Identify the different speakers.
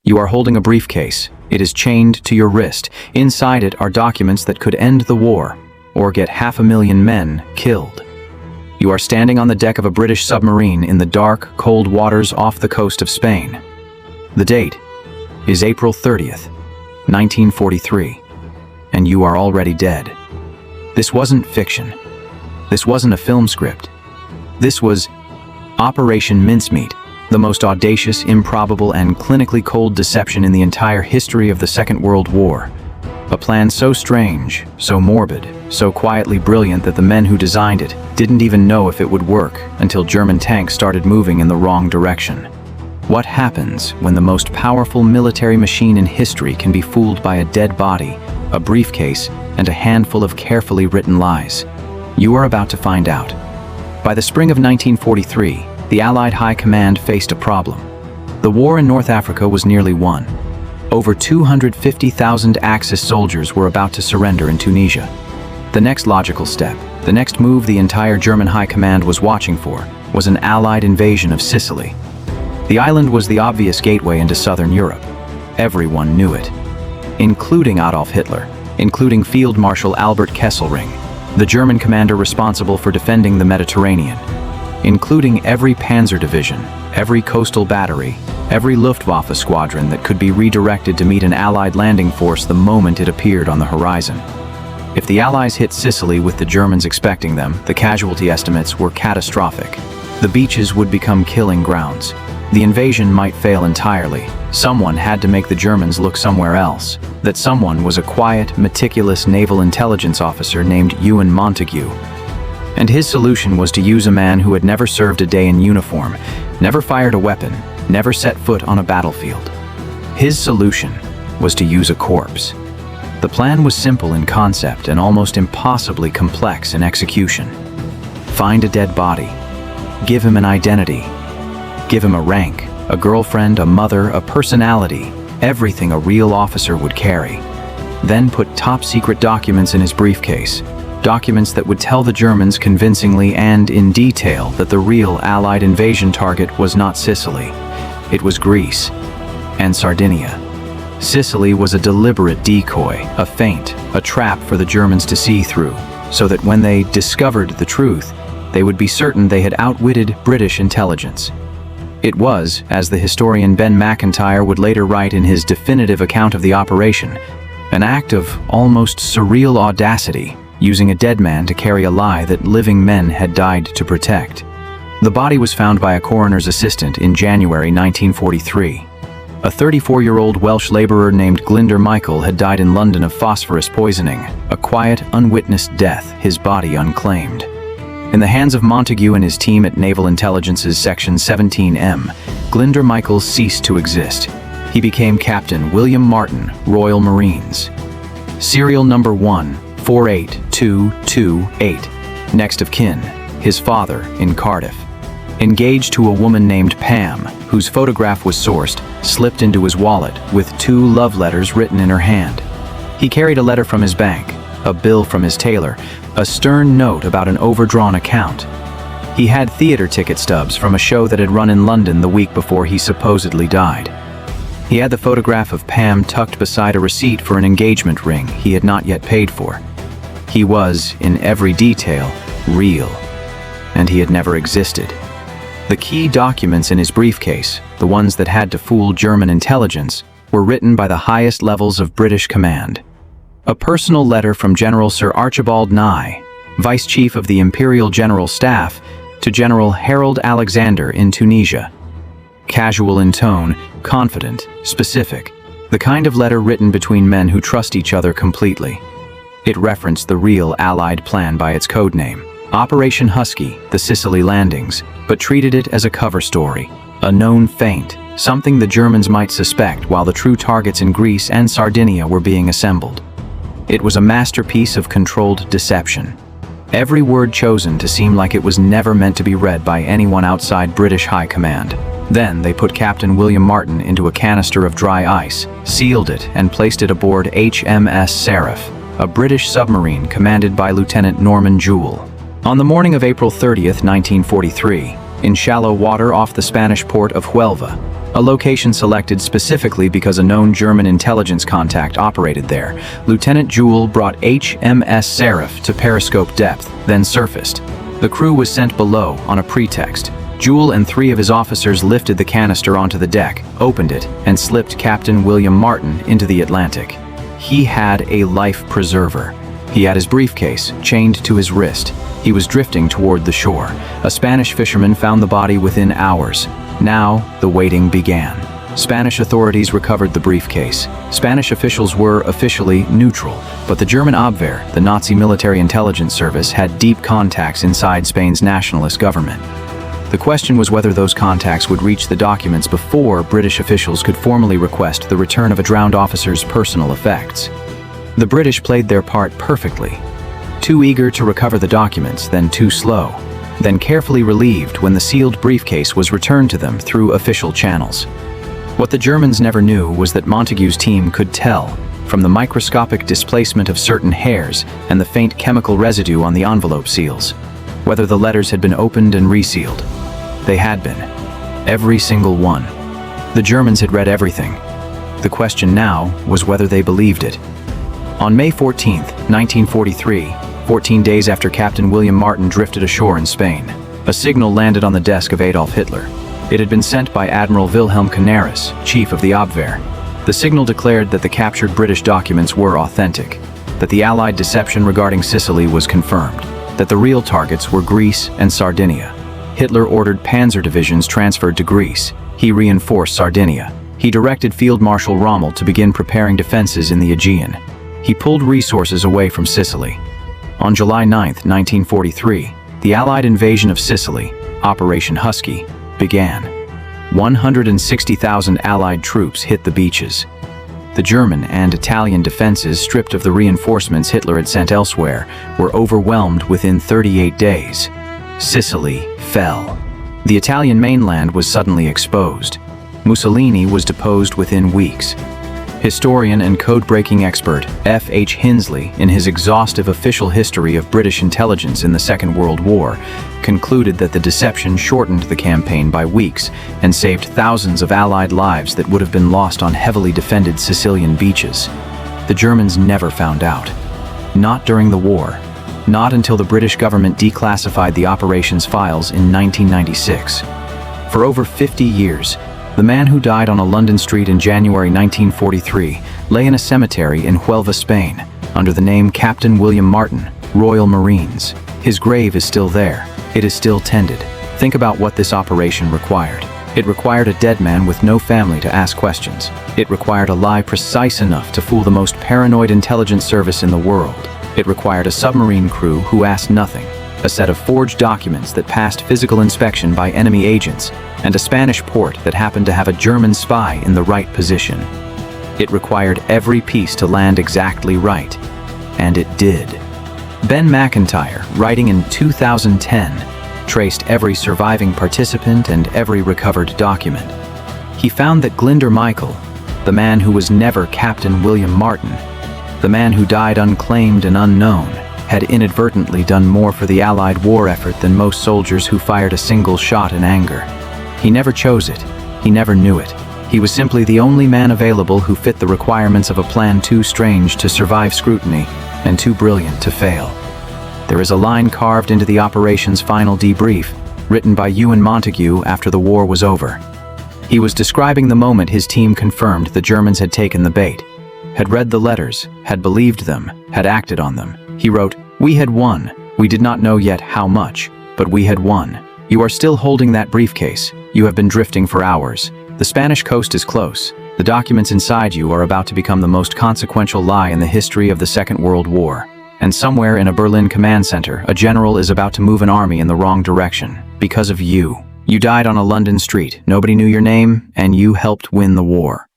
Speaker 1: You are holding a briefcase. It is chained to your wrist. Inside it are documents that could end the war or get 500,000 men killed. You are standing on the deck of a British submarine in the dark, cold waters off the coast of Spain. The date is April 30th, 1943, and you are already dead. This wasn't fiction. This wasn't a film script. This was Operation Mincemeat, the most audacious, improbable, and clinically cold deception in the entire history of the Second World War. A plan so strange, so morbid, so quietly brilliant that the men who designed it didn't even know if it would work until German tanks started moving in the wrong direction. What happens when the most powerful military machine in history can be fooled by a dead body, a briefcase, and a handful of carefully written lies? You are about to find out. By the spring of 1943, the Allied High Command faced a problem. The war in North Africa was nearly won. Over 250,000 Axis soldiers were about to surrender in Tunisia. The next logical step, the next move the entire German High Command was watching for, was an Allied invasion of Sicily. The island was the obvious gateway into southern Europe. Everyone knew it, including Adolf Hitler, including Field Marshal Albert Kesselring, the German commander responsible for defending the Mediterranean, including every Panzer division, every coastal battery, every Luftwaffe squadron that could be redirected to meet an Allied landing force the moment it appeared on the horizon. If the Allies hit Sicily with the Germans expecting them, the casualty estimates were catastrophic. The beaches would become killing grounds. The invasion might fail entirely. Someone had to make the Germans look somewhere else. That someone was a quiet, meticulous naval intelligence officer named Ewen Montagu. And his solution was to use a man who had never served a day in uniform, never fired a weapon, never set foot on a battlefield. His solution was to use a corpse. The plan was simple in concept and almost impossibly complex in execution. Find a dead body. Give him an identity. Give him a rank, a girlfriend, a mother, a personality, everything a real officer would carry. Then put top-secret documents in his briefcase. Documents that would tell the Germans convincingly and in detail that the real Allied invasion target was not Sicily. It was Greece and Sardinia. Sicily was a deliberate decoy, a feint, a trap for the Germans to see through, so that when they discovered the truth, they would be certain they had outwitted British intelligence. It was, as the historian Ben Macintyre would later write in his definitive account of the operation, an act of almost surreal audacity, using a dead man to carry a lie that living men had died to protect. The body was found by a coroner's assistant in January 1943. A 34-year-old Welsh laborer named Glyndwr Michael had died in London of phosphorus poisoning, a quiet, unwitnessed death, his body unclaimed. In the hands of Montagu and his team at Naval Intelligence's Section 17M, Glyndwr Michael ceased to exist. He became Captain William Martin, Royal Marines. Serial number 148228. Next of kin, his father in Cardiff. Engaged to a woman named Pam, whose photograph was sourced, slipped into his wallet with 2 love letters written in her hand. He carried a letter from his bank, a bill from his tailor, a stern note about an overdrawn account. He had theater ticket stubs from a show that had run in London the week before he supposedly died. He had the photograph of Pam tucked beside a receipt for an engagement ring he had not yet paid for. He was, in every detail, real, and he had never existed. The key documents in his briefcase, the ones that had to fool German intelligence, were written by the highest levels of British command. A personal letter from General Sir Archibald Nye, Vice Chief of the Imperial General Staff, to General Harold Alexander in Tunisia. Casual in tone, confident, specific, the kind of letter written between men who trust each other completely. It referenced the real Allied plan by its code name, Operation Husky, the Sicily landings, but treated it as a cover story, a known feint, something the Germans might suspect while the true targets in Greece and Sardinia were being assembled. It was a masterpiece of controlled deception. Every word chosen to seem like it was never meant to be read by anyone outside British High Command. Then they put Captain William Martin into a canister of dry ice, sealed it, and placed it aboard HMS Seraph, a British submarine commanded by Lieutenant Norman Jewell. On the morning of April 30th, 1943, in shallow water off the Spanish port of Huelva, A location selected specifically because a known German intelligence contact operated there. Lieutenant Jewell brought HMS Seraph to periscope depth, then surfaced. The crew was sent below on a pretext. Jewell and 3 of his officers lifted the canister onto the deck, opened it, and slipped Captain William Martin into the Atlantic. He had a life preserver. He had his briefcase chained to his wrist. He was drifting toward the shore. A Spanish fisherman found the body within hours. Now, the waiting began. Spanish authorities recovered the briefcase. Spanish officials were officially neutral, but the German Abwehr, the Nazi military intelligence service, had deep contacts inside Spain's nationalist government. The question was whether those contacts would reach the documents before British officials could formally request the return of a drowned officer's personal effects. The British played their part perfectly. Too eager to recover the documents, then too slow. Then carefully relieved when the sealed briefcase was returned to them through official channels. What the Germans never knew was that Montagu's team could tell, from the microscopic displacement of certain hairs and the faint chemical residue on the envelope seals, whether the letters had been opened and resealed. They had been. Every single one. The Germans had read everything. The question now was whether they believed it. On May 14, 1943, 14 days after Captain William Martin drifted ashore in Spain, a signal landed on the desk of Adolf Hitler. It had been sent by Admiral Wilhelm Canaris, chief of the Abwehr. The signal declared that the captured British documents were authentic, that the Allied deception regarding Sicily was confirmed, that the real targets were Greece and Sardinia. Hitler ordered Panzer divisions transferred to Greece. He reinforced Sardinia. He directed Field Marshal Rommel to begin preparing defenses in the Aegean. He pulled resources away from Sicily. On July 9, 1943, the Allied invasion of Sicily, Operation Husky, began. 160,000 Allied troops hit the beaches. The German and Italian defenses, stripped of the reinforcements Hitler had sent elsewhere, were overwhelmed within 38 days. Sicily fell. The Italian mainland was suddenly exposed. Mussolini was deposed within weeks. Historian and code-breaking expert F.H. Hinsley, in his exhaustive official history of British intelligence in the Second World War, concluded that the deception shortened the campaign by weeks and saved thousands of Allied lives that would have been lost on heavily defended Sicilian beaches. The Germans never found out. Not during the war. Not until the British government declassified the operations files in 1996. For over 50 years, the man who died on a London street in January 1943 lay in a cemetery in Huelva, Spain, under the name Captain William Martin, Royal Marines. His grave is still there. It is still tended. Think about what this operation required. It required a dead man with no family to ask questions. It required a lie precise enough to fool the most paranoid intelligence service in the world. It required a submarine crew who asked nothing, a set of forged documents that passed physical inspection by enemy agents, and a Spanish port that happened to have a German spy in the right position. It required every piece to land exactly right, and it did. Ben Macintyre, writing in 2010, traced every surviving participant and every recovered document. He found that Glyndwr Michael, the man who was never Captain William Martin, the man who died unclaimed and unknown, had inadvertently done more for the Allied war effort than most soldiers who fired a single shot in anger. He never chose it. He never knew it. He was simply the only man available who fit the requirements of a plan too strange to survive scrutiny and too brilliant to fail. There is a line carved into the operation's final debrief, written by Ewen Montagu after the war was over. He was describing the moment his team confirmed the Germans had taken the bait, had read the letters, had believed them, had acted on them. He wrote, "We had won. We did not know yet how much, but we had won. You are still holding that briefcase. You have been drifting for hours. The Spanish coast is close. The documents inside you are about to become the most consequential lie in the history of the Second World War. And somewhere in a Berlin command center, a general is about to move an army in the wrong direction. Because of you. You died on a London street. Nobody knew your name, and you helped win the war.